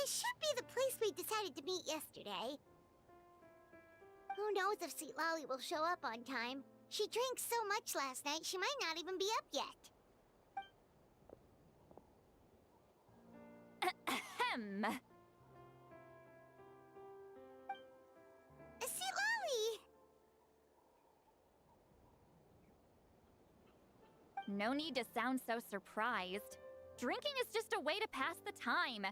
This should be the place we decided to meet yesterday. Who knows if Sweet Lolly will show up on time? She drank so much last night, she might not even be up yet. Ahem. Sweet Lolly! No need to sound so surprised. Drinking is just a way to pass the time.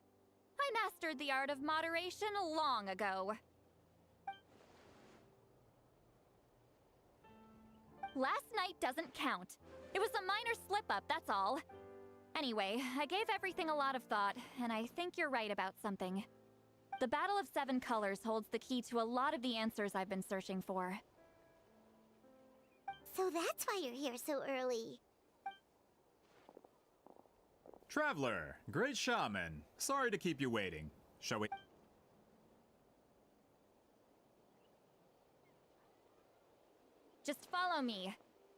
I mastered the art of moderation long ago. Last night doesn't count. It was a minor slip-up, that's all. Anyway, I gave everything a lot of thought, and I think you're right about something. The Battle of Seven Colors holds the key to a lot of the answers I've been searching for. So that's why you're here so early. Traveler, great shaman. Sorry to keep you waiting. Shall we? Just follow me.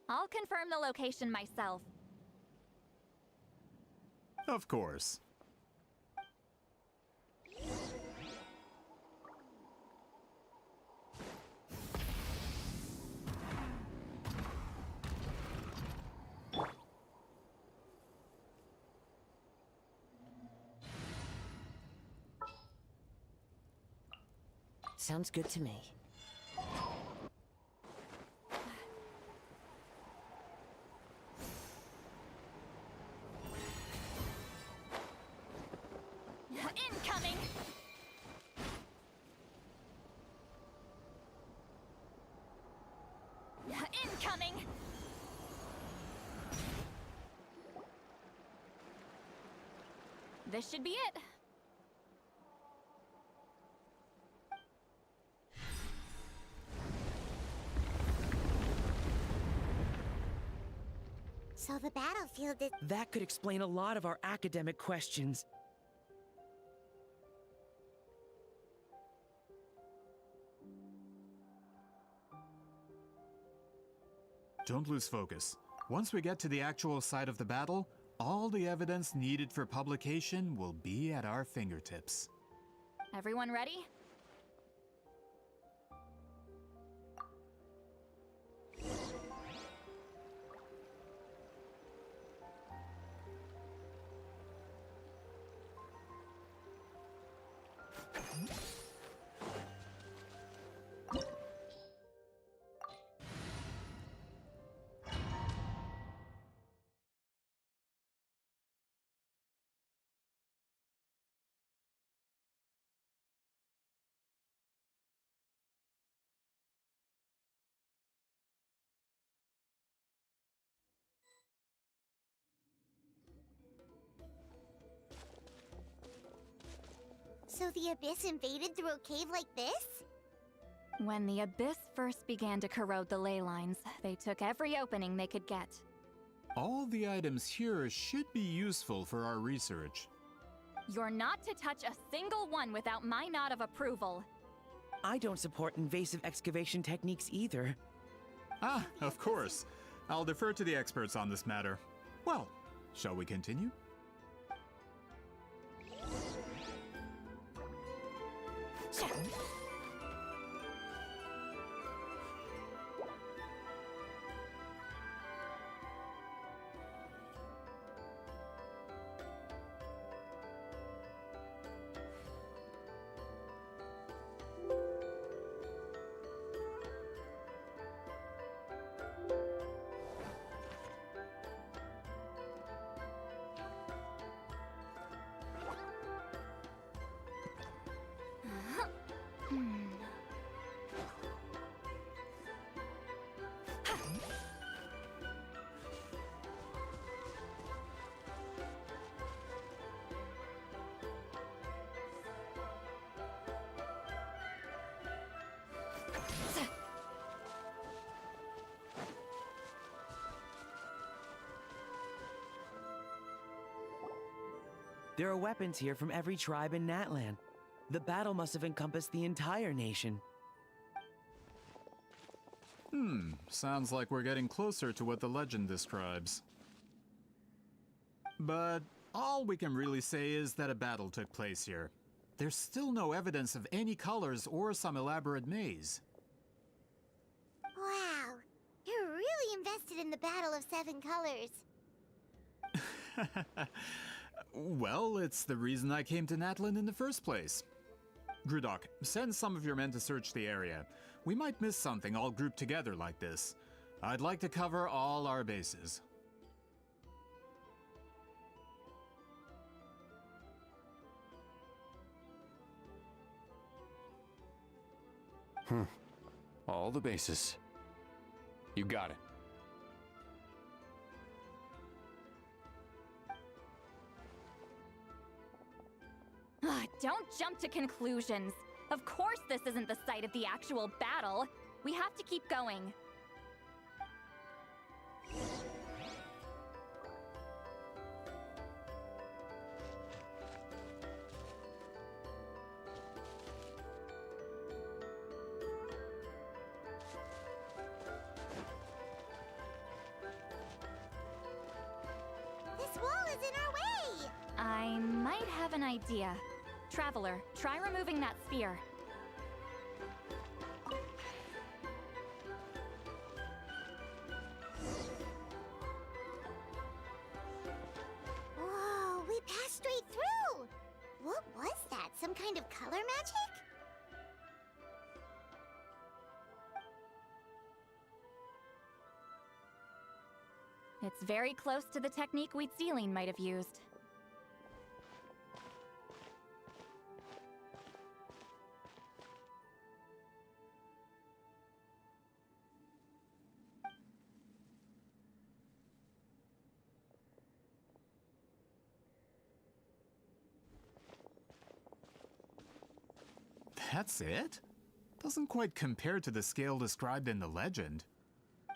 I'll confirm the location myself. Of course. Sounds good to me. Incoming! Incoming! This should be it. So the battlefield is... That could explain a lot of our academic questions. Don't lose focus. Once we get to the actual site of the battle, all the evidence needed for publication will be at our fingertips. Everyone ready? So the Abyss invaded through a cave like this? When the Abyss first began to corrode the ley lines, they took every opening they could get. All the items here should be useful for our research. You're not to touch a single one without my nod of approval. I don't support invasive excavation techniques either. Ah, of course. I'll defer to the experts on this matter. Well, shall we continue? There are weapons here from every tribe in Natlan. The battle must have encompassed the entire nation. Sounds like we're getting closer to what the legend describes. But all we can really say is that a battle took place here. there's still no evidence of any colors or some elaborate maze. Wow, you're really invested in the Battle of Seven Colors. Well, it's the reason I came to Natlan in the first place. Grudok, send some of your men to search the area. We might miss something all grouped together like this. I'd like to cover all our bases. All the bases. You got it. Don't jump to conclusions. Of course this isn't the site of the actual battle. We have to keep going. This wall is in our way! I might have an idea. Traveler, try removing that sphere. Whoa, we passed straight through! What was that? Some kind of color magic? It's very close to the technique Wheatsealing might have used. That's it? Doesn't quite compare to the scale described in the legend.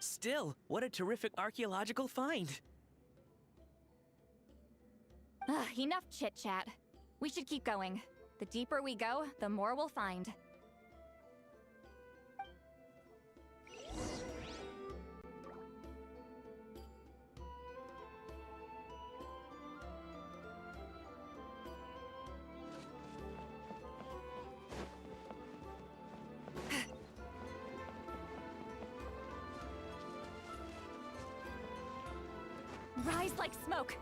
Still, what a terrific archaeological find. Enough chit-chat. We should keep going. The deeper we go, the more we'll find. Rise like smoke!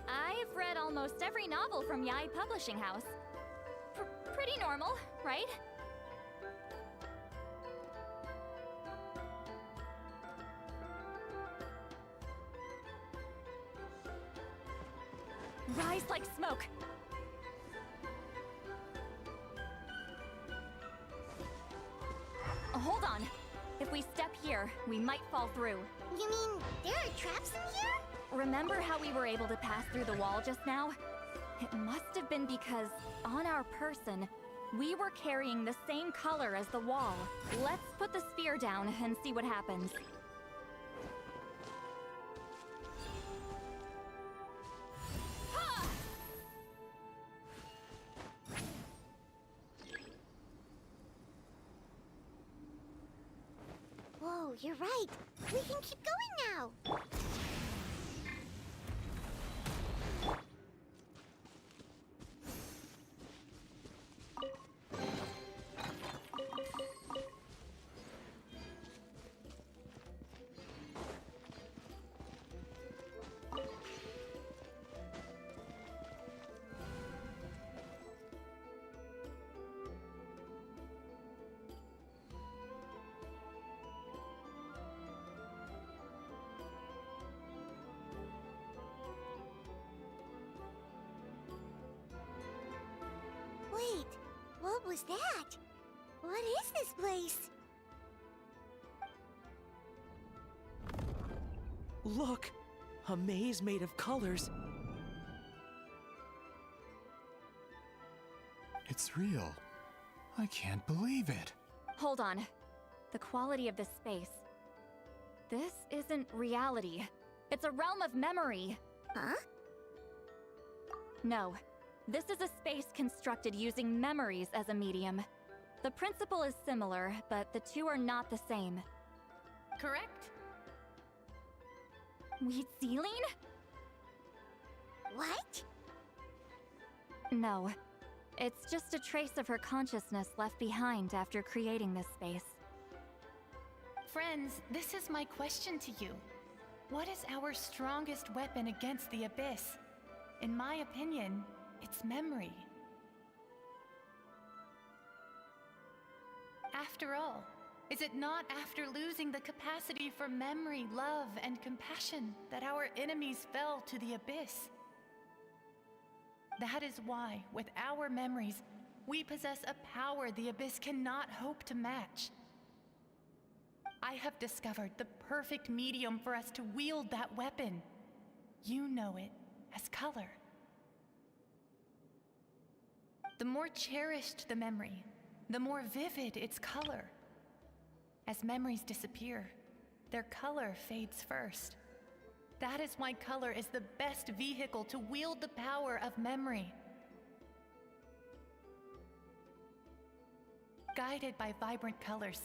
I've read almost every novel from Yai Publishing House. Pretty normal, right? Rise like smoke! Hold on. If we step here, we might fall through. You mean there are traps in here? Remember how we were able to pass through the wall just now? It must have been because, on our person, we were carrying the same color as the wall. Let's put the sphere down and see what happens. Whoa, you're right. We can keep going now. Wait, what was that? What is this place? Look! A maze made of colors. It's real. I can't believe it. Hold on. The quality of this space. This isn't reality. It's a realm of memory. Huh? No. This is a space constructed using memories as a medium. The principle is similar, but the two are not the same. Correct? Wheat ceiling? What? No. It's just a trace of her consciousness left behind after creating this space. Friends, this is my question to you. What is our strongest weapon against the abyss? In my opinion, it's memory. After all, is it not after losing the capacity for memory, love, and compassion that our enemies fell to the abyss? That is why, with our memories, we possess a power the abyss cannot hope to match. I have discovered the perfect medium for us to wield that weapon. You know it as color. The more cherished the memory, the more vivid its color. As memories disappear, their color fades first. That is why color is the best vehicle to wield the power of memory. Guided by vibrant colors,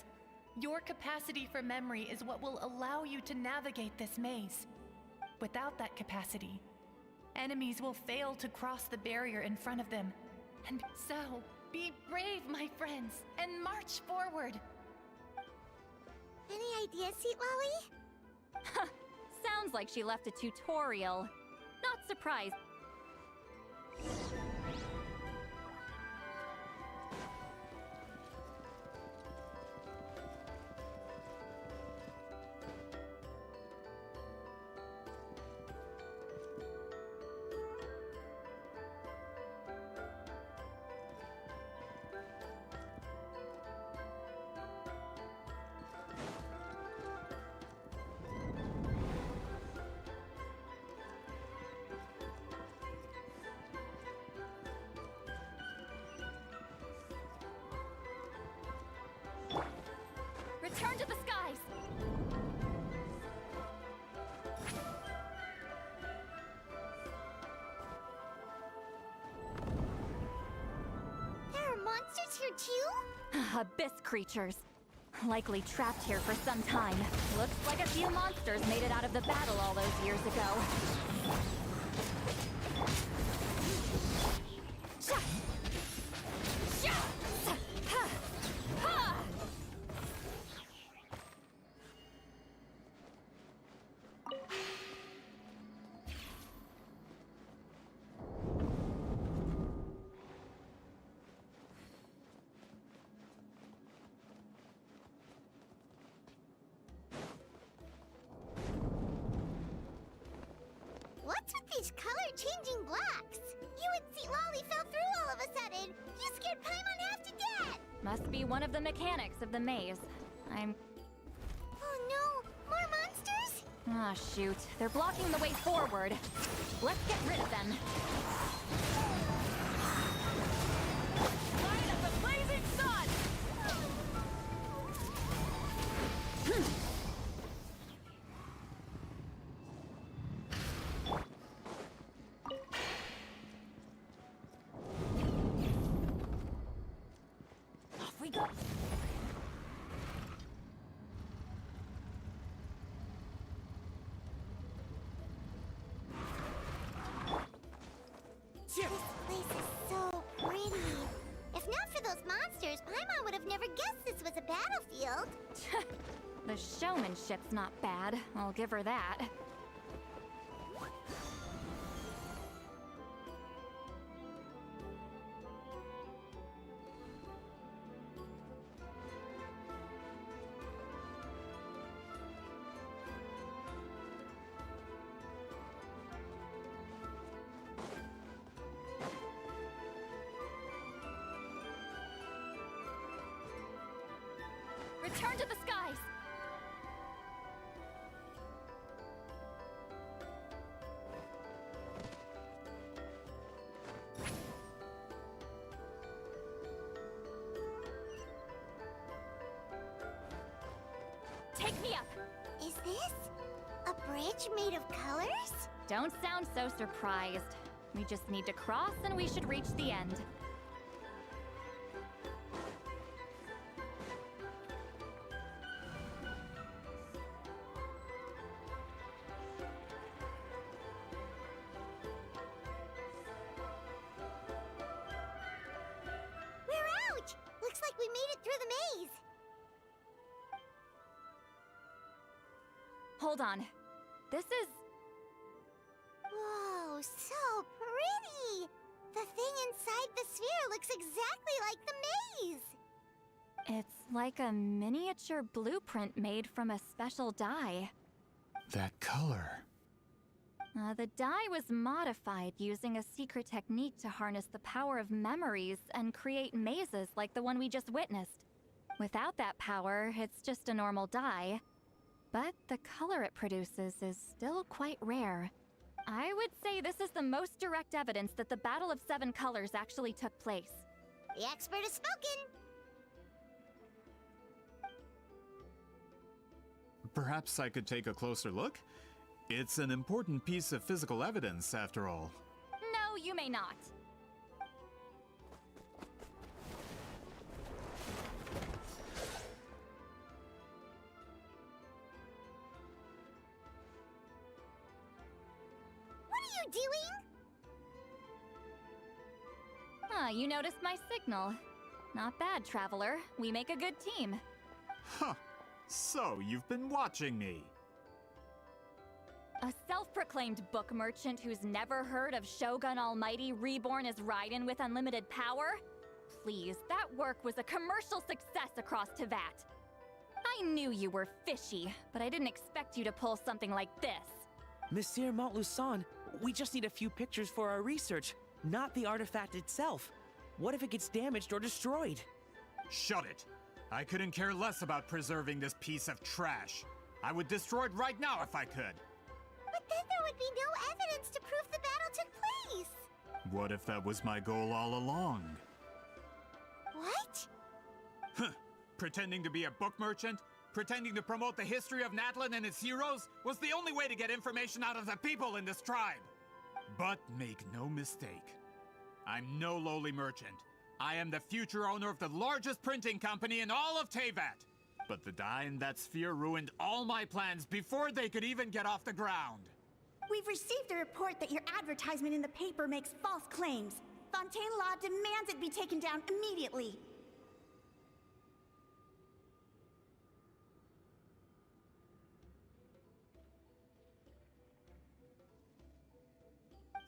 your capacity for memory is what will allow you to navigate this maze. Without that capacity, enemies will fail to cross the barrier in front of them. And so, be brave, my friends, and march forward. Any ideas, Sweet Lolly? Sounds like she left a tutorial. Not surprised. Return to the skies! There are monsters here too? Abyss creatures. Likely trapped here for some time. Looks like a few monsters made it out of the battle all those years ago. Sha! Sha! Ha! Ha! What's with these color-changing blocks? You and Sweet Lolly fell through all of a sudden. You scared Paimon half to death. Must be one of the mechanics of the maze. Oh no, more monsters? Ah, shoot. They're blocking the way forward. Let's get rid of them. Light up a blazing sun! Off we go. This place is so pretty. If not for those monsters, Paimon would have never guessed this was a battlefield. The showmanship's not bad. I'll give her that. Return to the skies! Take me up! Is this? A bridge made of colors? Don't sound so surprised. We just need to cross and we should reach the end. We're out! Looks like we made it through the maze. Hold on. This is... Whoa, so pretty! The thing inside the sphere looks exactly like the maze! It's like a miniature blueprint made from a special dye. That color. The dye was modified using a secret technique to harness the power of memories and create mazes like the one we just witnessed. Without that power, it's just a normal dye. But the color it produces is still quite rare. I would say this is the most direct evidence that the Battle of Seven Colors actually took place. The expert has spoken! Perhaps I could take a closer look? It's an important piece of physical evidence, after all. No, you may not. What are you doing? You noticed my signal. Not bad, Traveler. We make a good team. Huh. So, you've been watching me. A self-proclaimed book merchant who's never heard of Shogun Almighty reborn as Raiden with unlimited power? Please, that work was a commercial success across Teyvat. I knew you were fishy, but I didn't expect you to pull something like this. Monsieur Montluçon, we just need a few pictures for our research, not the artifact itself. What if it gets damaged or destroyed? Shut it! I couldn't care less about preserving this piece of trash. I would destroy it right now if I could. But then there would be no evidence to prove the battle took place! What if that was my goal all along? What? Huh. Pretending to be a book merchant? Pretending to promote the history of Natlan and its heroes was the only way to get information out of the people in this tribe. But make no mistake, I'm no lowly merchant. I am the future owner of the largest printing company in all of Teyvat. But the dye in that sphere ruined all my plans before they could even get off the ground. We've received a report that your advertisement in the paper makes false claims. Fontaine Law demands it be taken down immediately.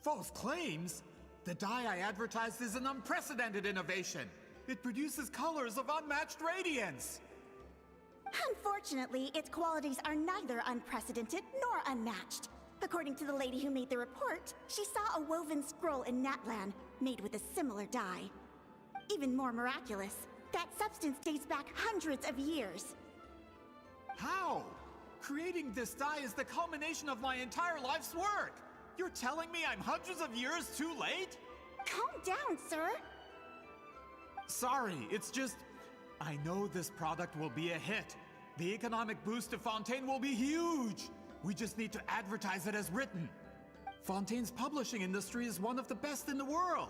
False claims? The dye I advertised is an unprecedented innovation. It produces colors of unmatched radiance. Unfortunately, its qualities are neither unprecedented nor unmatched. According to the lady who made the report, she saw a woven scroll in Natlan made with a similar dye. Even more miraculous, that substance dates back hundreds of years. How? Creating this dye is the culmination of my entire life's work. You're telling me I'm hundreds of years too late? Calm down, sir. Sorry, it's just... I know this product will be a hit. The economic boost to Fontaine will be huge. We just need to advertise it as written. Fontaine's publishing industry is one of the best in the world.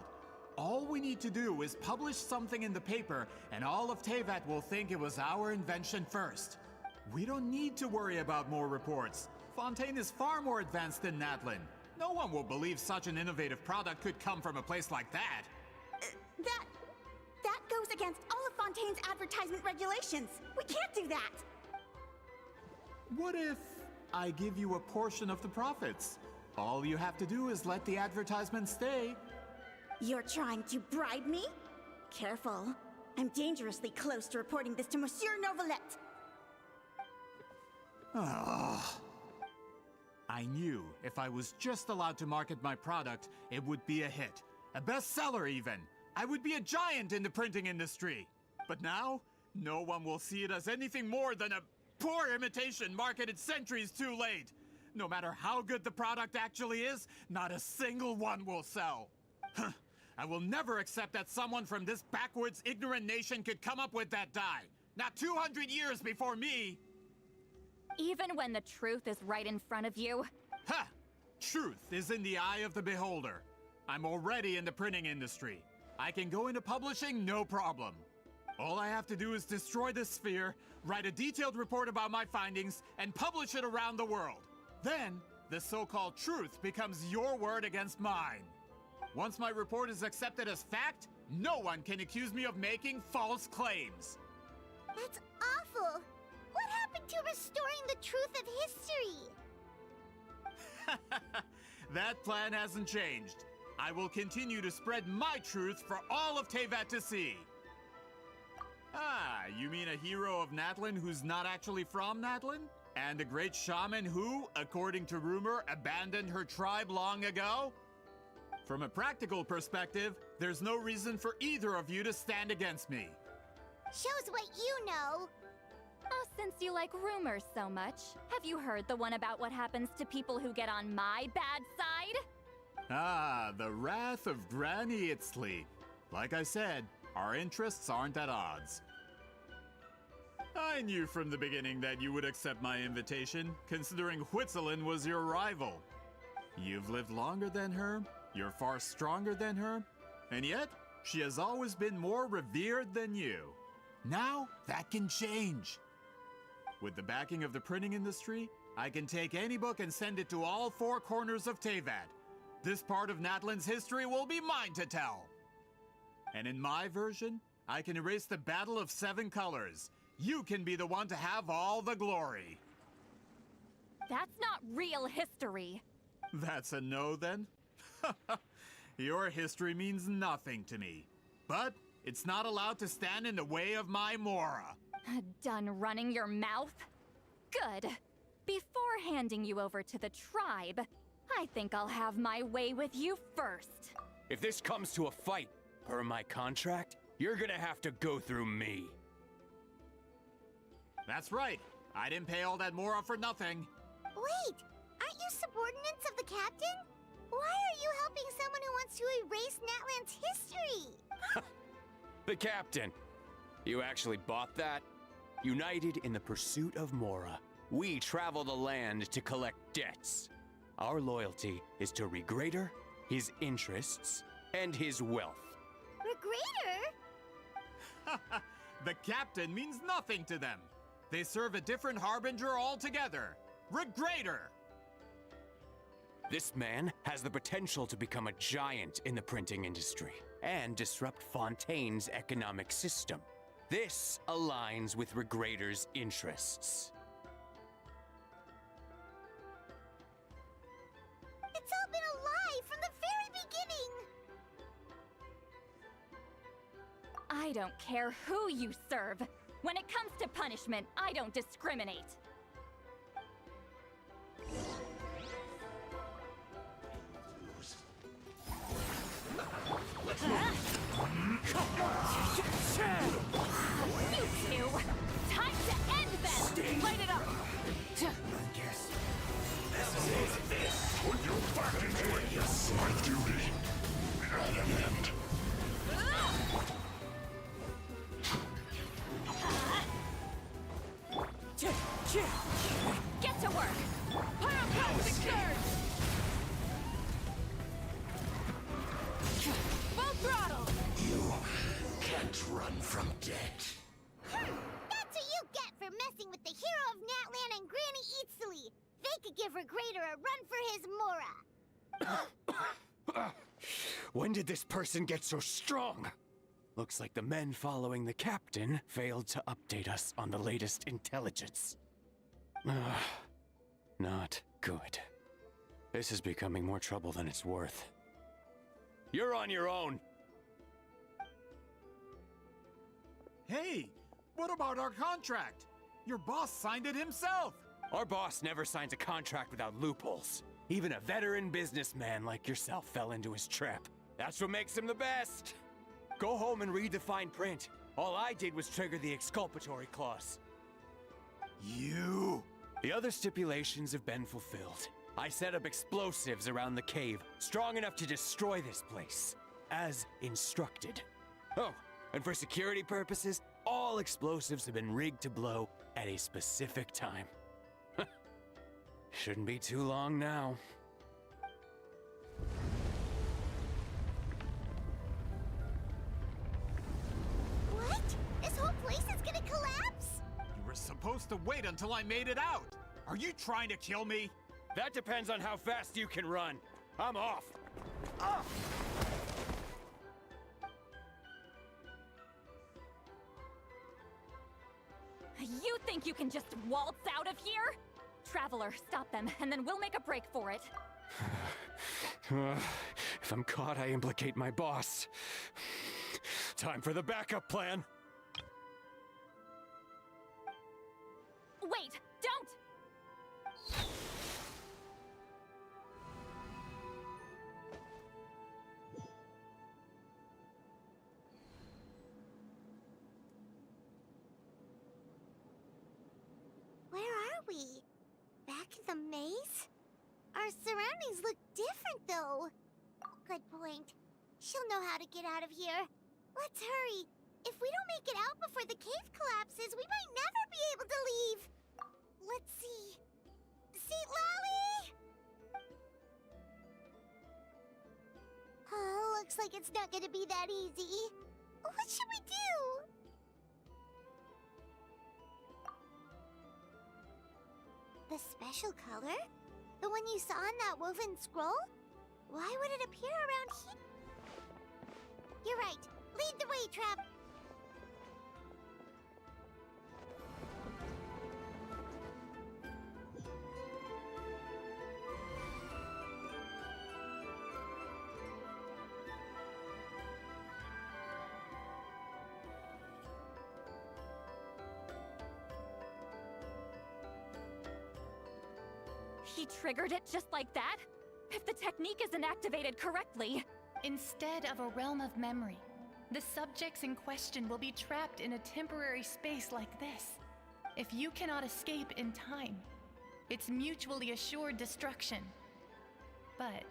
All we need to do is publish something in the paper, and all of Teyvat will think it was our invention first. We don't need to worry about more reports. Fontaine is far more advanced than Natlan. No one will believe such an innovative product could come from a place like that. That goes against all of Fontaine's advertisement regulations. We can't do that. What if I give you a portion of the profits? All you have to do is let the advertisement stay. You're trying to bribe me? Careful. I'm dangerously close to reporting this to Monsieur Novelette. I knew if I was just allowed to market my product, it would be a hit. A bestseller even. I would be a giant in the printing industry. But now, no one will see it as anything more than a poor imitation marketed centuries too late. No matter how good the product actually is, not a single one will sell. I will never accept that someone from this backwoods, ignorant nation could come up with that dye. Not 200 years before me. Even when the truth is right in front of you? Ha! Truth is in the eye of the beholder. I'm already in the printing industry. I can go into publishing no problem. All I have to do is destroy this sphere, write a detailed report about my findings, and publish it around the world. Then, the so-called truth becomes your word against mine. Once my report is accepted as fact, no one can accuse me of making false claims. That's awful. What happened to restoring the truth of history? That plan hasn't changed. I will continue to spread my truth for all of Teyvat to see. Ah, you mean a hero of Natlan who's not actually from Natlan? And a great shaman who, according to rumor, abandoned her tribe long ago? From a practical perspective, there's no reason for either of you to stand against me. Shows what you know. Oh, since you like rumors so much, have you heard the one about what happens to people who get on my bad side? Ah, the wrath of Granny Itzli. Like I said, our interests aren't at odds. I knew from the beginning that you would accept my invitation, considering Huitzilin was your rival. You've lived longer than her, you're far stronger than her, and yet, she has always been more revered than you. Now, that can change. With the backing of the printing industry, I can take any book and send it to all four corners of Teyvat. This part of Natlan's history will be mine to tell. And in my version, I can erase the Battle of 7 Colors. You can be the one to have all the glory. That's not real history. That's a no, then? Your history means nothing to me. But it's not allowed to stand in the way of my Mora. Done running your mouth? Good. Before handing you over to the tribe, I think I'll have my way with you first. If this comes to a fight, per my contract, you're gonna have to go through me. That's right. I didn't pay all that Mora for nothing. Wait, aren't you subordinates of the captain? Why are you helping someone who wants to erase Natlan's history? The captain. You actually bought that? United in the pursuit of Mora, we travel the land to collect debts. Our loyalty is to Regrader, his interests, and his wealth. Regrader? The captain means nothing to them. They serve a different harbinger altogether. Regrader! This man has the potential to become a giant in the printing industry and disrupt Fontaine's economic system. This aligns with Regrader's interests. It's all been a lie from the very beginning. I don't care who you serve. When it comes to punishment, I don't discriminate. You two! Time to end them! Light it up! Put your back into it. Yes, my duty. At an end. Get to work! Pyroclasmic surge! Full throttle! You can't run from death. That's what you get for messing with the hero of Natlan and Granny Itzli. They could give Regrader a run for his Mora. When did this person get so strong? Looks like the men following the captain failed to update us on the latest intelligence. Not good. This is becoming more trouble than it's worth. You're on your own! Hey, what about our contract? Your boss signed it himself. Our boss never signs a contract without loopholes. Even a veteran businessman like yourself fell into his trap. That's what makes him the best. Go home and read the fine print. All I did was trigger the exculpatory clause. You... The other stipulations have been fulfilled. I set up explosives around the cave, strong enough to destroy this place, as instructed. Oh, and for security purposes, all explosives have been rigged to blow at a specific time. Shouldn't be too long now. What? This whole place is gonna collapse? You were supposed to wait until I made it out. Are you trying to kill me? That depends on how fast you can run. I'm off. Off! You think you can just waltz out of here? Traveler, stop them, and then we'll make a break for it. If I'm caught, I implicate my boss. Time for the backup plan. Wait, don't! Where are we? Back in the maze? Our surroundings look different, though. Good point. She'll know how to get out of here. Let's hurry. If we don't make it out before the cave collapses, we might never be able to leave. Let's see. Seat Lolly! Oh, looks like it's not gonna be that easy. What should we do? The special color? The one you saw in that woven scroll? Why would it appear around here? You're right. Lead the way, Trap. He triggered it just like that? If the technique isn't activated correctly... Instead of a realm of memory, the subjects in question will be trapped in a temporary space like this. If you cannot escape in time, it's mutually assured destruction. But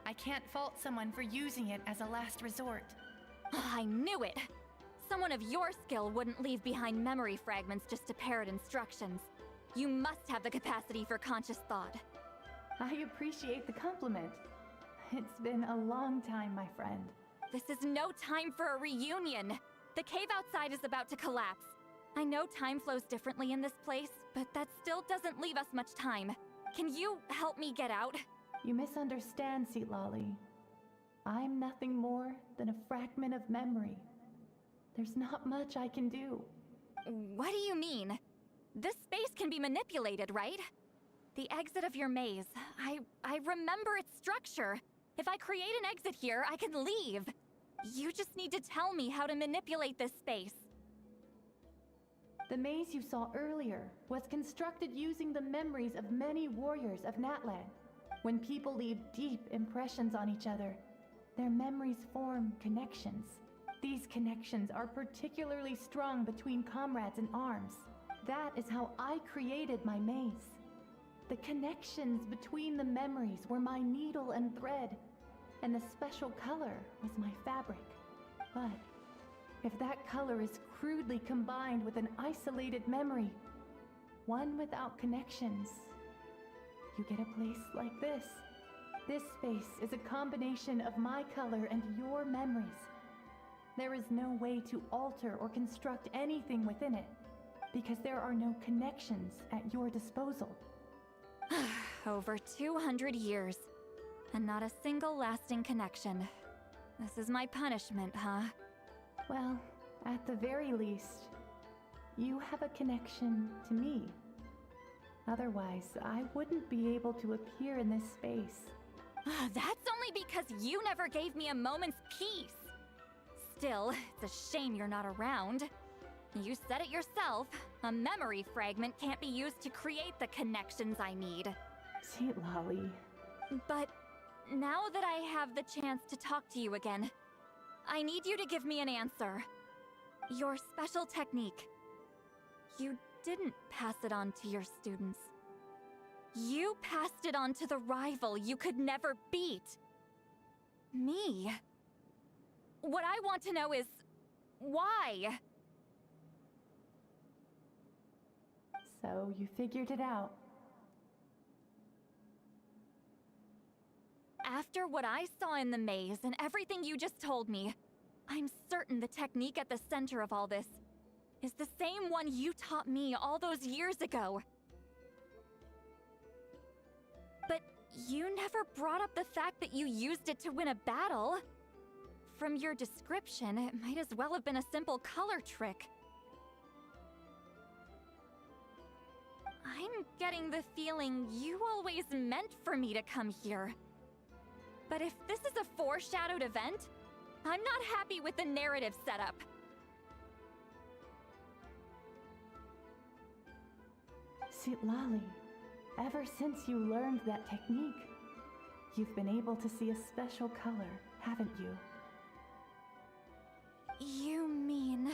I can't fault someone for using it as a last resort. I knew it! Someone of your skill wouldn't leave behind memory fragments just to parrot instructions. You must have the capacity for conscious thought. I appreciate the compliment. It's been a long time, my friend. This is no time for a reunion. The cave outside is about to collapse. I know time flows differently in this place, but that still doesn't leave us much time. Can you help me get out? You misunderstand, Lolly. I'm nothing more than a fragment of memory. There's not much I can do. What do you mean? This space can be manipulated, right? The exit of your maze. I remember its structure. If I create an exit here, I can leave. You just need to tell me how to manipulate this space. The maze you saw earlier was constructed using the memories of many warriors of Natlan. When people leave deep impressions on each other, their memories form connections. These connections are particularly strong between comrades in arms. That is how I created my maze. The connections between the memories were my needle and thread, and the special color was my fabric. But if that color is crudely combined with an isolated memory, one without connections, you get a place like this. This space is a combination of my color and your memories. There is no way to alter or construct anything within it, because there are no connections at your disposal. Over 200 years, and not a single lasting connection. This is my punishment, huh? Well, at the very least, you have a connection to me. Otherwise, I wouldn't be able to appear in this space. That's only because you never gave me a moment's peace. Still, it's a shame you're not around. You said it yourself. A memory fragment can't be used to create the connections I need. Sweet Lolly. But now that I have the chance to talk to you again, I need you to give me an answer. Your special technique. You didn't pass it on to your students. You passed it on to the rival you could never beat. Me. What I want to know is, why? So you figured it out. After what I saw in the maze and everything you just told me, I'm certain the technique at the center of all this is the same one you taught me all those years ago. But you never brought up the fact that you used it to win a battle. From your description, it might as well have been a simple color trick. I'm getting the feeling you always meant for me to come here. But if this is a foreshadowed event, I'm not happy with the narrative setup. Citlali, ever since you learned that technique, you've been able to see a special color, haven't you? You mean...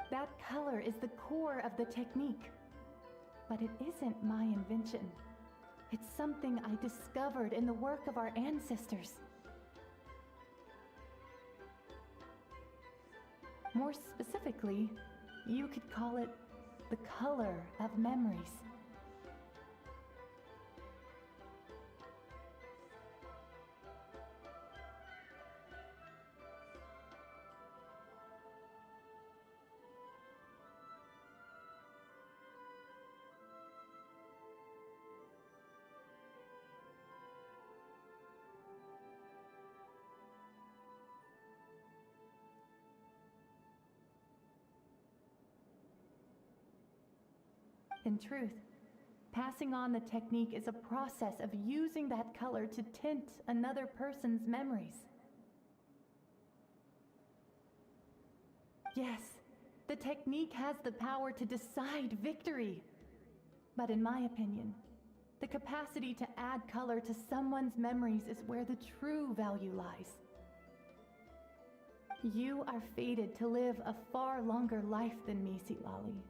That color is the core of the technique. But it isn't my invention. It's something I discovered in the work of our ancestors. More specifically, you could call it the color of memories. In truth, passing on the technique is a process of using that color to tint another person's memories. Yes, the technique has the power to decide victory. But in my opinion, the capacity to add color to someone's memories is where the true value lies. You are fated to live a far longer life than me, Citlali.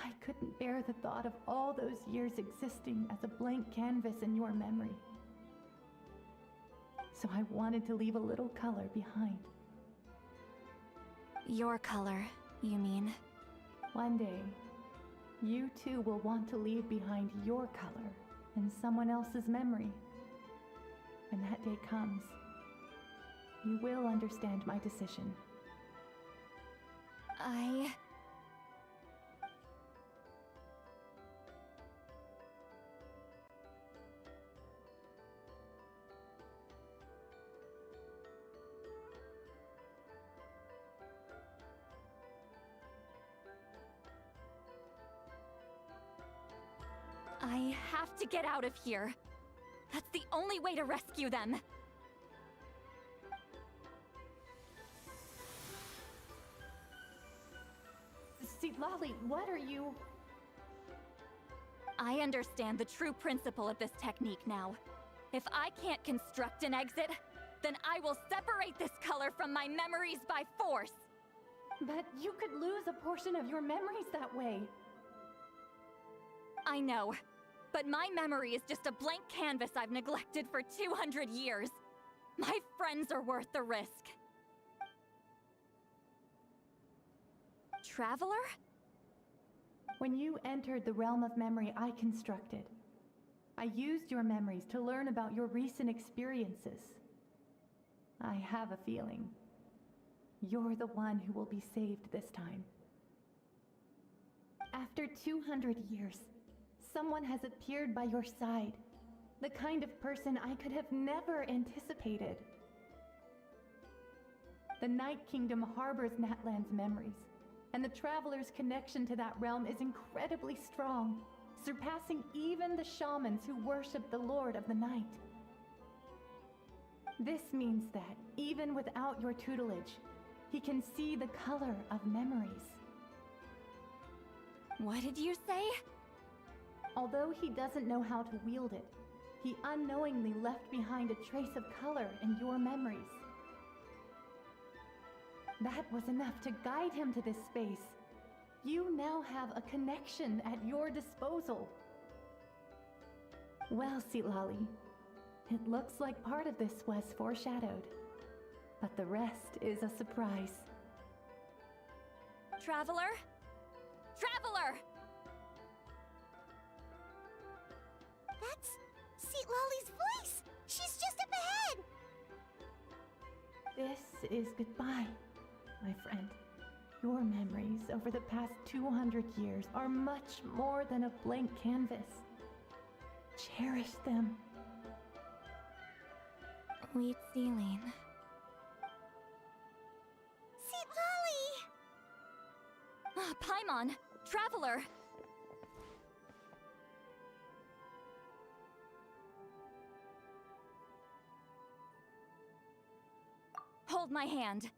I couldn't bear the thought of all those years existing as a blank canvas in your memory. So I wanted to leave a little color behind. Your color, you mean? One day, you too will want to leave behind your color in someone else's memory. When that day comes, you will understand my decision. I have to get out of here. That's the only way to rescue them. Citlali, what are you... I understand the true principle of this technique now. If I can't construct an exit, then I will separate this color from my memories by force. But you could lose a portion of your memories that way. I know, but my memory is just a blank canvas I've neglected for 200 years. My friends are worth the risk. Traveler? When you entered the realm of memory I constructed, I used your memories to learn about your recent experiences. I have a feeling you're the one who will be saved this time. After 200 years, someone has appeared by your side, the kind of person I could have never anticipated. The Night Kingdom harbors Natlan's memories, and the Traveler's connection to that realm is incredibly strong, surpassing even the shamans who worship the Lord of the Night. This means that, even without your tutelage, he can see the color of memories. What did you say? Although he doesn't know how to wield it, he unknowingly left behind a trace of color in your memories. That was enough to guide him to this space. You now have a connection at your disposal. Well, Citlali, it looks like part of this was foreshadowed, but the rest is a surprise. Traveler? Traveler! That's Lolly's voice! She's just up ahead! This is goodbye, my friend. Your memories over the past 200 years are much more than a blank canvas. Cherish them. Sweet Celine. Lolly! Paimon! Traveler! Hold my hand.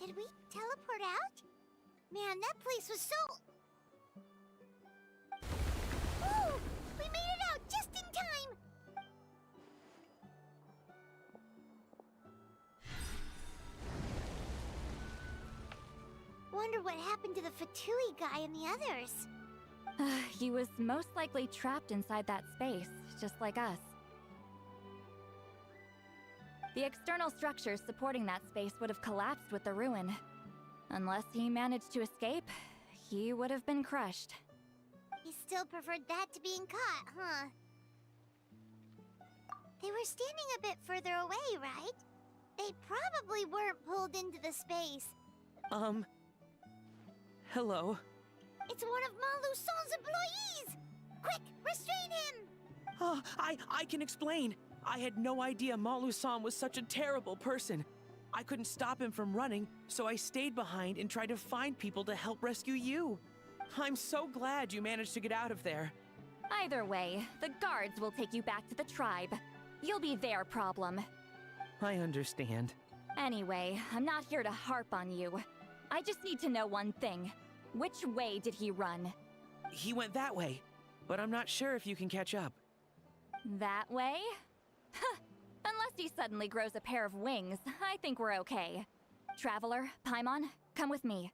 Did we teleport out? Man, that place was so... Ooh! We made it out just in time! Wonder what happened to the Fatui guy and the others. He was most likely trapped inside that space, just like us. The external structures supporting that space would have collapsed with the ruin. Unless he managed to escape, he would have been crushed. He still preferred that to being caught, huh? They were standing a bit further away, right? They probably weren't pulled into the space. Hello. It's one of Malu Son's employees! Quick, restrain him! I can explain. I had no idea Malu-san was such a terrible person. I couldn't stop him from running, so I stayed behind and tried to find people to help rescue you. I'm so glad you managed to get out of there. Either way, the guards will take you back to the tribe. You'll be their problem. I understand. Anyway, I'm not here to harp on you. I just need to know one thing. Which way did he run? He went that way, but I'm not sure if you can catch up. That way? Huh. Unless he suddenly grows a pair of wings, I think we're okay. Traveler, Paimon, come with me.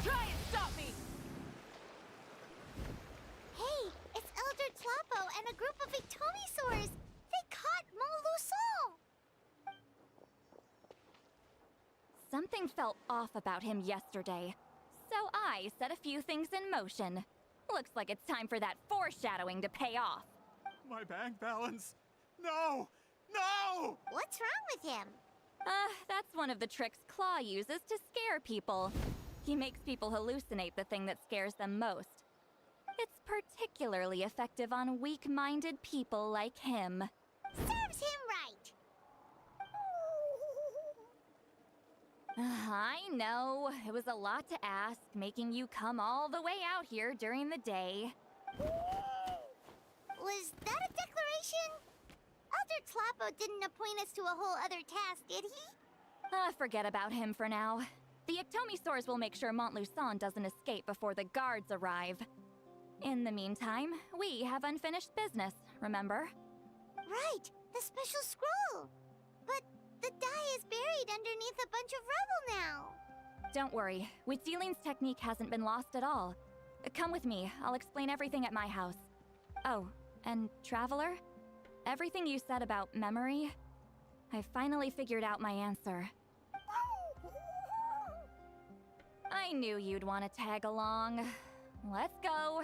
Try and stop me! Hey, it's Elder Tlapo and a group of Ictomisaurs! They caught Malu Son! Something felt off about him yesterday, so I set a few things in motion. Looks like it's time for that foreshadowing to pay off. My bank balance! No! No! What's wrong with him? That's one of the tricks Claw uses to scare people. He makes people hallucinate the thing that scares them most. It's particularly effective on weak-minded people like him. Serves him right! I know, it was a lot to ask, making you come all the way out here during the day. Was that a declaration? Elder Tlapo didn't appoint us to a whole other task, did he? Forget about him for now. The Ictomisaurs will make sure Montluçon doesn't escape before the guards arrive. In the meantime, we have unfinished business, remember? Right, the special scroll! But the die is buried underneath a bunch of rubble now. Don't worry, Witzeline's technique hasn't been lost at all. Come with me, I'll explain everything at my house. Oh, and Traveler? Everything you said about memory, I finally figured out my answer. I knew you'd want to tag along. Let's go.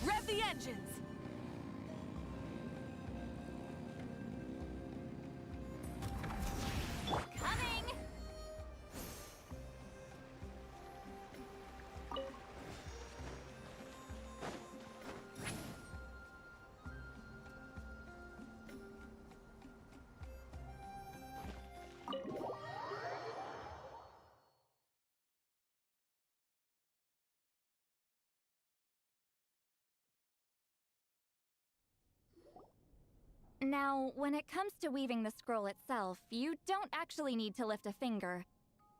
Rev the engines! Now, when it comes to weaving the scroll itself, you don't actually need to lift a finger.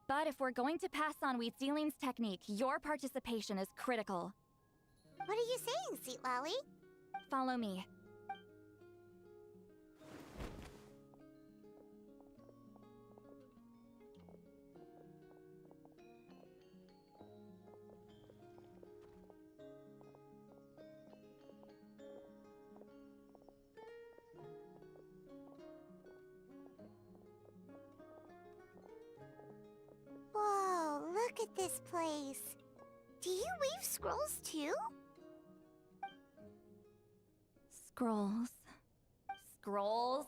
But if we're going to pass on Wheatzealing's technique, your participation is critical. What are you saying, Sweet Lolly? Follow me. Whoa, look at this place. Do you weave scrolls too? Scrolls. Scrolls?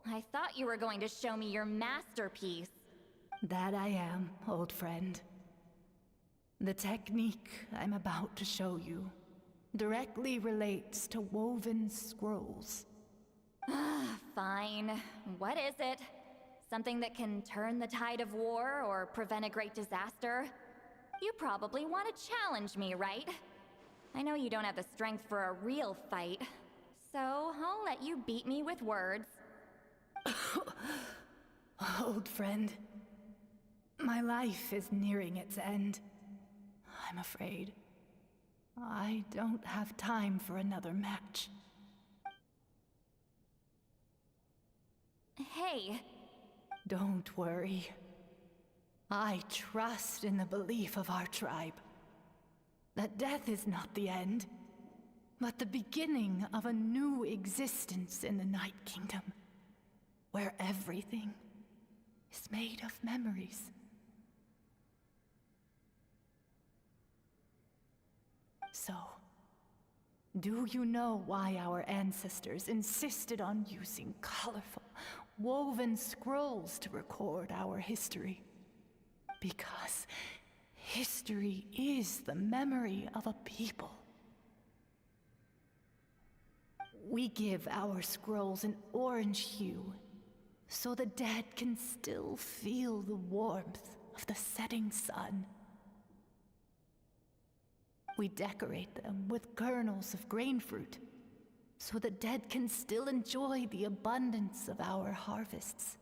I thought you were going to show me your masterpiece. That I am, old friend. The technique I'm about to show you directly relates to woven scrolls. Fine. What is it? Something that can turn the tide of war or prevent a great disaster? You probably want to challenge me, right? I know you don't have the strength for a real fight, so I'll let you beat me with words. Old friend, my life is nearing its end. I'm afraid I don't have time for another match. Hey. Don't worry. I trust in the belief of our tribe that death is not the end, but the beginning of a new existence in the Night Kingdom, where everything is made of memories. So, do you know why our ancestors insisted on using colorful, woven scrolls to record our history? Because history is the memory of a people. We give our scrolls an orange hue, so the dead can still feel the warmth of the setting sun. We decorate them with kernels of grain fruit, so the dead can still enjoy the abundance of our harvests.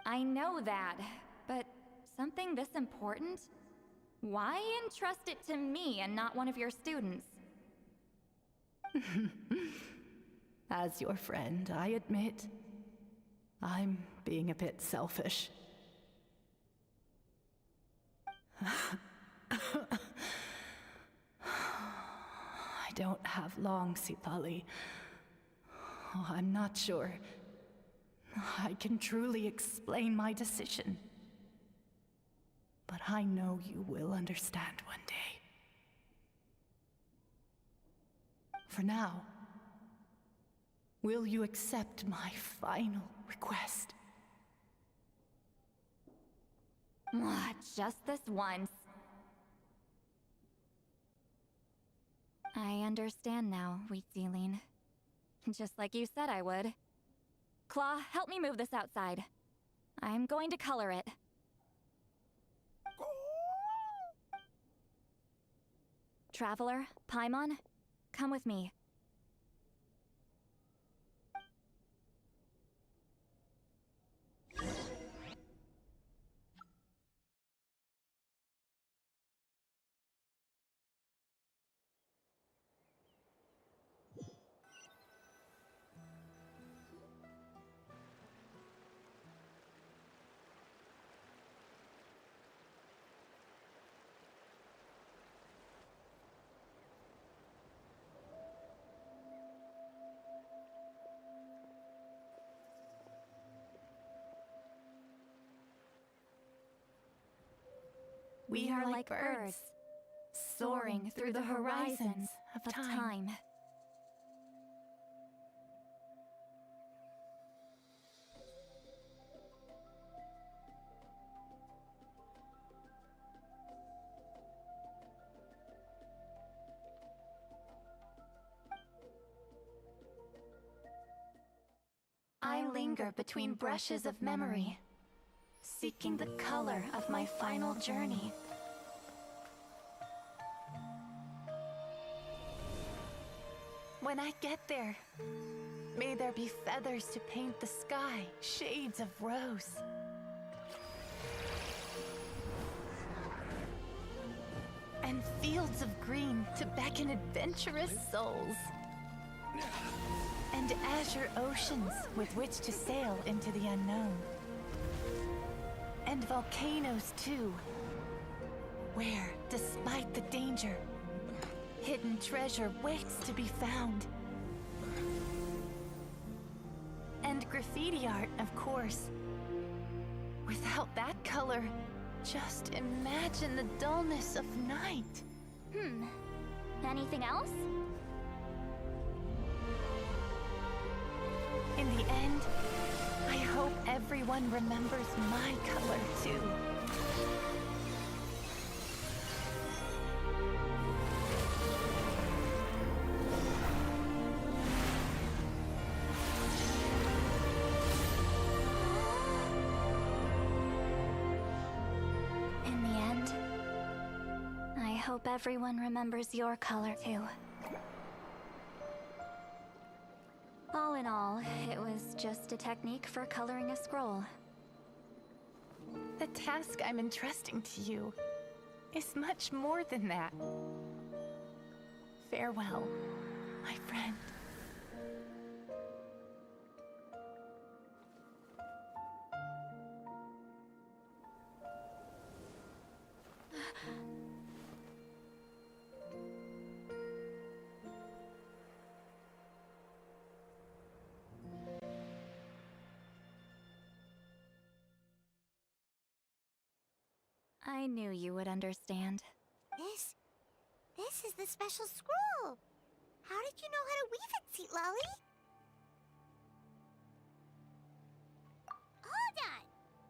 I know that, but something this important? Why entrust it to me and not one of your students? As your friend, I admit, I'm being a bit selfish. I don't have long, Sipali. Oh, I'm not sure I can truly explain my decision. But I know you will understand one day. For now, will you accept my final request? Just this once. I understand now, Wheatzealing. Just like you said I would. Claw, help me move this outside. I'm going to color it. Traveler, Paimon, come with me. We are like birds, soaring through the horizons of time. I linger between brushes of memory, seeking the color of my final journey. when I get there, may there be feathers to paint the sky, shades of rose. And fields of green to beckon adventurous souls. And azure oceans with which to sail into the unknown. And volcanoes too, where, despite the danger, hidden treasure waits to be found. And graffiti art, of course. Without that color, just imagine the dullness of night. Anything else? In the end, I hope everyone remembers my color too. In the end, I hope everyone remembers your color too. All in all, it was just a technique for coloring a scroll. The task I'm entrusting to you is much more than that. Farewell, my friend. I knew you would understand. This is the special scroll. How did you know how to weave it, Seat Lolly? Hold on.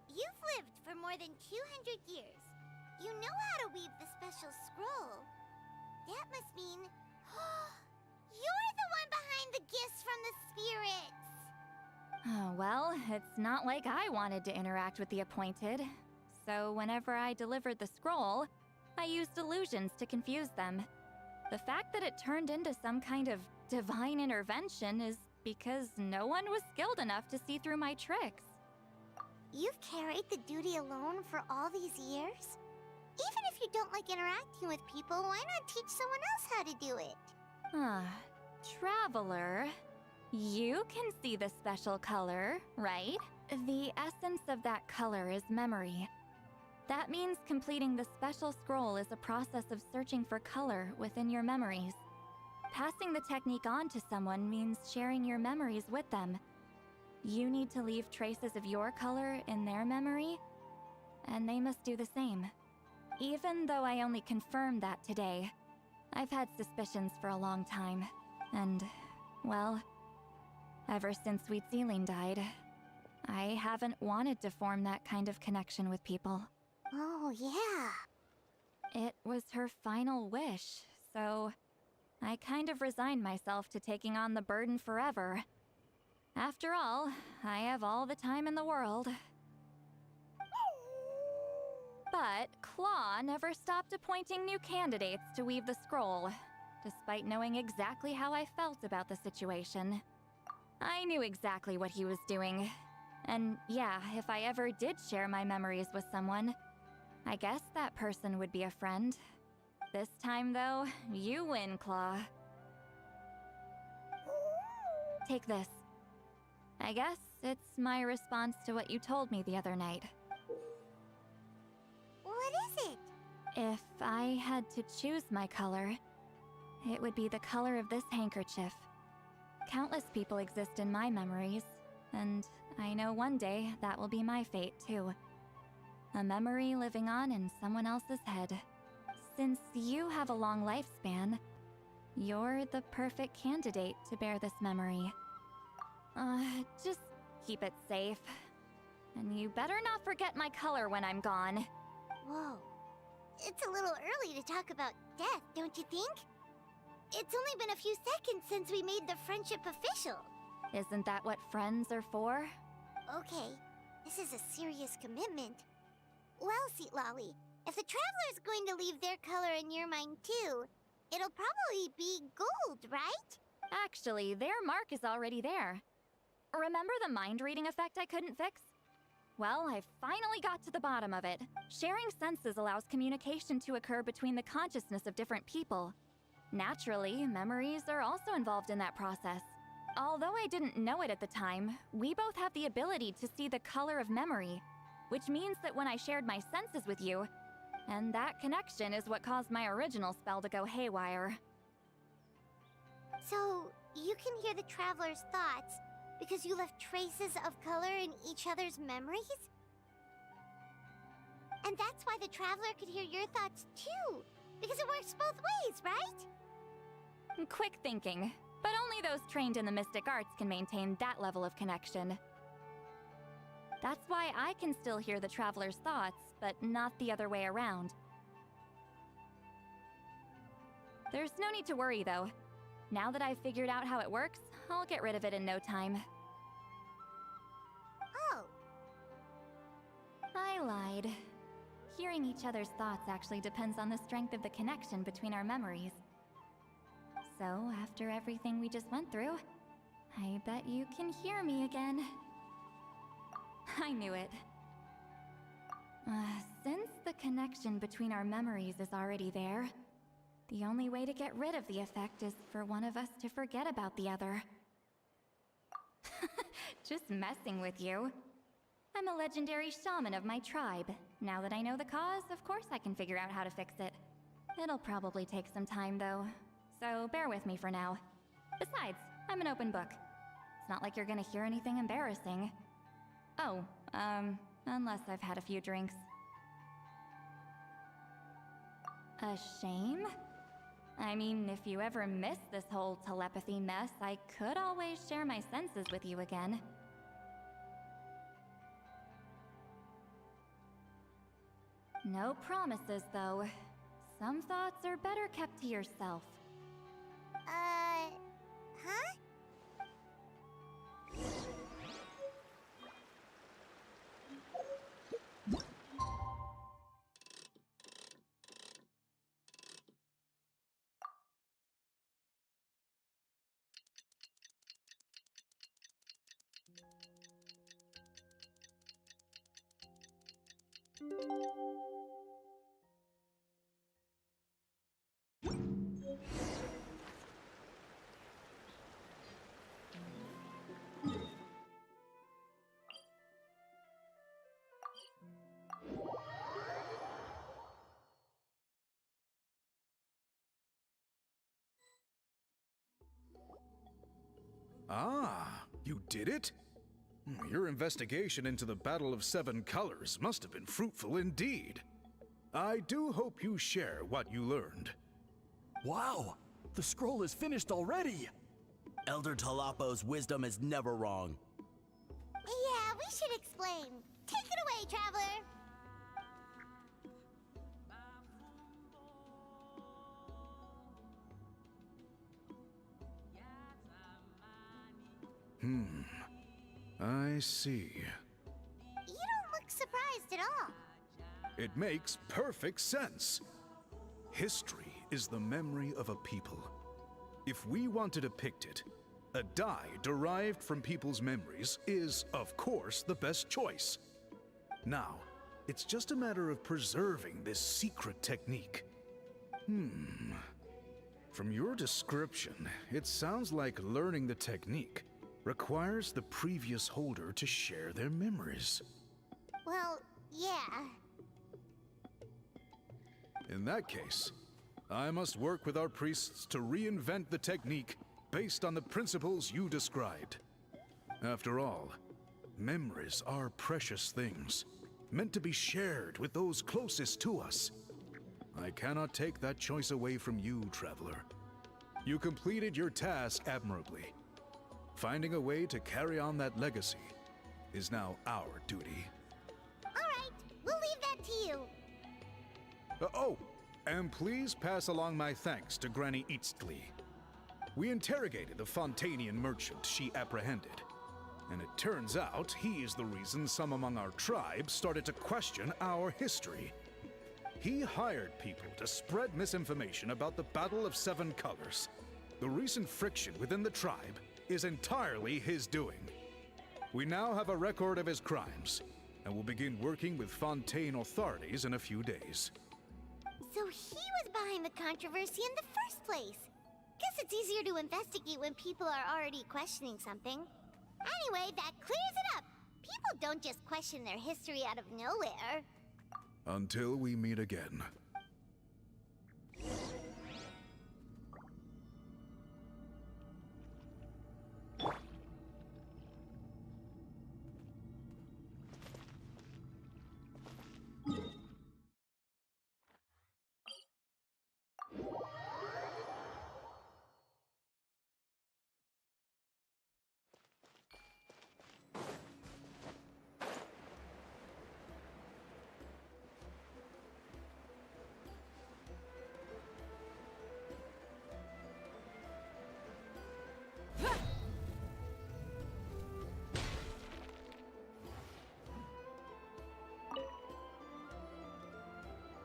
You've lived for more than 200 years. You know how to weave the special scroll. That must mean you're the one behind the gifts from the spirits. Oh, well, it's not like I wanted to interact with the appointed. So whenever I delivered the scroll, I used illusions to confuse them. The fact that it turned into some kind of divine intervention is because no one was skilled enough to see through my tricks. You've carried the duty alone for all these years? Even if you don't like interacting with people, why not teach someone else how to do it? Traveler, you can see the special color, right? The essence of that color is memory. That means completing the special scroll is a process of searching for color within your memories. Passing the technique on to someone means sharing your memories with them. You need to leave traces of your color in their memory, and they must do the same. Even though I only confirmed that today, I've had suspicions for a long time. And, well, ever since Sweet Celine died, I haven't wanted to form that kind of connection with people. Oh, yeah. It was her final wish, so I kind of resigned myself to taking on the burden forever. After all, I have all the time in the world. But Claw never stopped appointing new candidates to weave the scroll, despite knowing exactly how I felt about the situation. I knew exactly what he was doing. And yeah, if I ever did share my memories with someone, I guess that person would be a friend. This time, though, you win, Claw. Take this. I guess it's my response to what you told me the other night. What is it? If I had to choose my color, it would be the color of this handkerchief. Countless people exist in my memories, and I know one day that will be my fate, too. A memory living on in someone else's head. Since you have a long lifespan, you're the perfect candidate to bear this memory. Just keep it safe. And you better not forget my color when I'm gone. Whoa. It's a little early to talk about death, don't you think? It's only been a few seconds since we made the friendship official. Isn't that what friends are for? Okay, this is a serious commitment. Well, Seat Lolly, if the Traveler's going to leave their color in your mind too, it'll probably be gold, right? Actually, their mark is already there. Remember the mind reading effect I couldn't fix? Well, I finally got to the bottom of it. Sharing senses allows communication to occur between the consciousness of different people. Naturally, memories are also involved in that process. Although I didn't know it at the time, we both have the ability to see the color of memory, which means that when I shared my senses with you, and that connection is what caused my original spell to go haywire. So, you can hear the traveler's thoughts because you left traces of color in each other's memories? And that's why the traveler could hear your thoughts too, because it works both ways, right? Quick thinking, but only those trained in the mystic arts can maintain that level of connection. That's why I can still hear the traveler's thoughts, but not the other way around. There's no need to worry, though. Now that I've figured out how it works, I'll get rid of it in no time. Oh. I lied. Hearing each other's thoughts actually depends on the strength of the connection between our memories. So, after everything we just went through, I bet you can hear me again. I knew it. Since the connection between our memories is already there, the only way to get rid of the effect is for one of us to forget about the other. Just messing with you. I'm a legendary shaman of my tribe. Now that I know the cause, of course I can figure out how to fix it. It'll probably take some time, though, so bear with me for now. Besides, I'm an open book. It's not like you're gonna hear anything embarrassing. Oh, unless I've had a few drinks. A shame? I mean, if you ever miss this whole telepathy mess, I could always share my senses with you again. No promises, though. Some thoughts are better kept to yourself. Huh? Ah, you did it? Your investigation into the Battle of Seven Colors must have been fruitful indeed. I do hope you share what you learned. Wow! The scroll is finished already! Elder Talapo's wisdom is never wrong. Yeah, we should explain. Take it away, traveler. I see. You don't look surprised at all. It makes perfect sense. History is the memory of a people. If we want to depict it, a die derived from people's memories is, of course, the best choice. Now, it's just a matter of preserving this secret technique. From your description, it sounds like learning the technique requires the previous holder to share their memories. Well, yeah. In that case, I must work with our priests to reinvent the technique based on the principles you described. After all, memories are precious things, meant to be shared with those closest to us. I cannot take that choice away from you, traveler. You completed your task admirably. Finding a way to carry on that legacy is now our duty. All right, we'll leave that to you. And please pass along my thanks to Granny Eastly. We interrogated the Fontanian merchant she apprehended, and it turns out he is the reason some among our tribe started to question our history. He hired people to spread misinformation about the Battle of Seven Colors. The recent friction within the tribe is entirely his doing. We now have a record of his crimes, and will begin working with Fontaine authorities in a few days. So he was behind the controversy in the first place. Guess it's easier to investigate when people are already questioning something. Anyway, that clears it up. People don't just question their history out of nowhere. Until we meet again.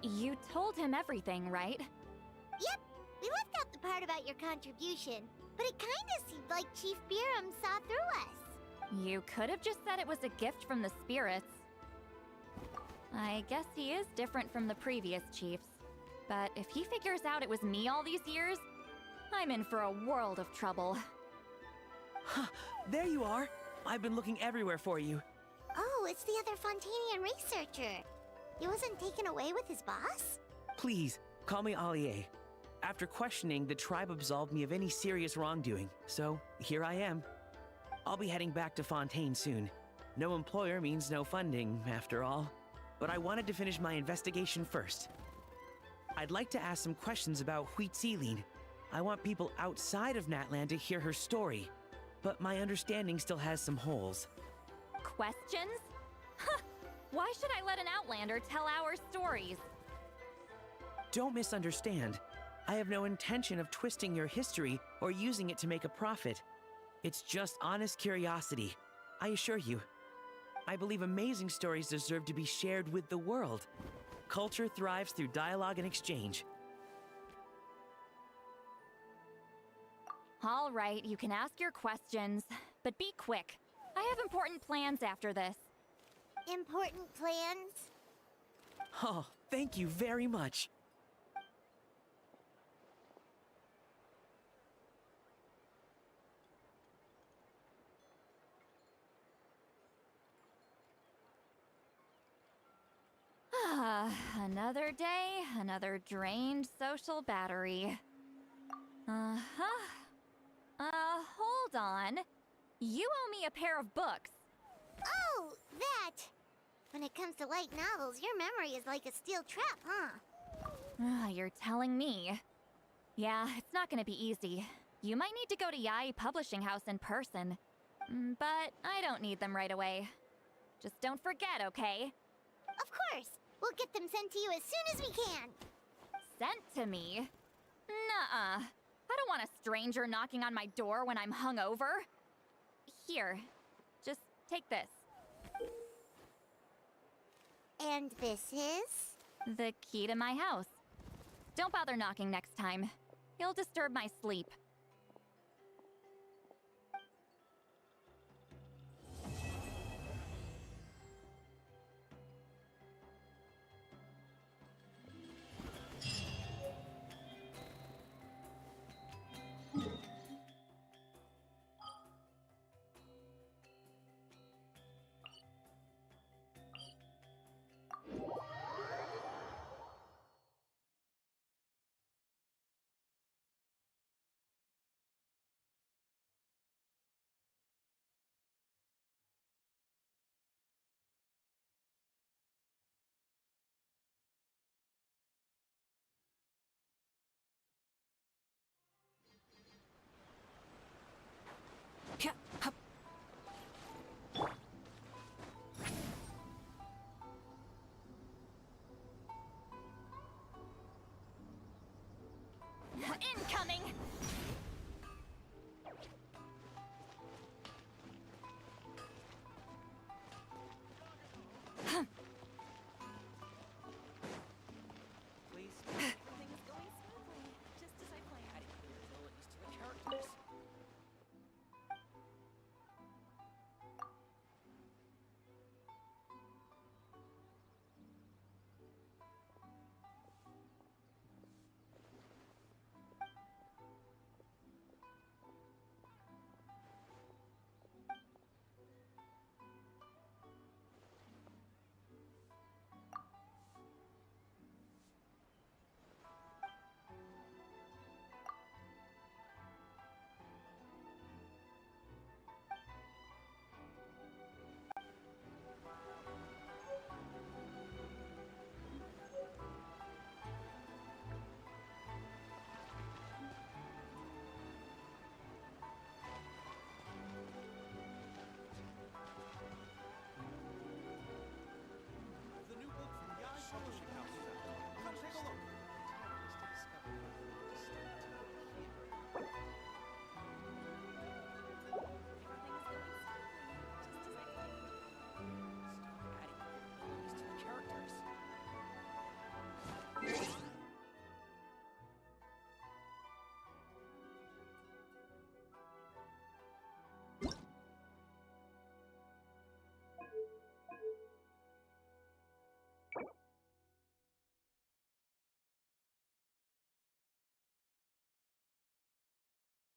You told him everything, right? Yep, we left out the part about your contribution, but it kinda seemed like Chief Biram saw through us. You could have just said it was a gift from the spirits. I guess he is different from the previous chiefs. But if he figures out it was me all these years, I'm in for a world of trouble. There you are. I've been looking everywhere for you. Oh, it's the other Fontanian researcher. He wasn't taken away with his boss? Please, call me Allier. After questioning, the tribe absolved me of any serious wrongdoing, so here I am. I'll be heading back to Fontaine soon. No employer means no funding, after all. But I wanted to finish my investigation first. I'd like to ask some questions about Huitziline. I want people outside of Natlan to hear her story, but my understanding still has some holes. Questions? Huh! Why should I let an Outlander tell our stories? Don't misunderstand. I have no intention of twisting your history or using it to make a profit. It's just honest curiosity, I assure you. I believe amazing stories deserve to be shared with the world. Culture thrives through dialogue and exchange. All right, you can ask your questions, but be quick. I have important plans after this. Important plans? Oh, thank you very much. Another day, another drained social battery. Hold on. You owe me a pair of books. Oh, that! When it comes to light novels, your memory is like a steel trap, huh? You're telling me. Yeah, it's not gonna be easy. You might need to go to Yai Publishing House in person. But I don't need them right away. Just don't forget, okay? Of course! We'll get them sent to you as soon as we can! Sent to me? Nuh-uh. I don't want a stranger knocking on my door when I'm hungover. Here, just take this. And this is? The key to my house. Don't bother knocking next time. You'll disturb my sleep.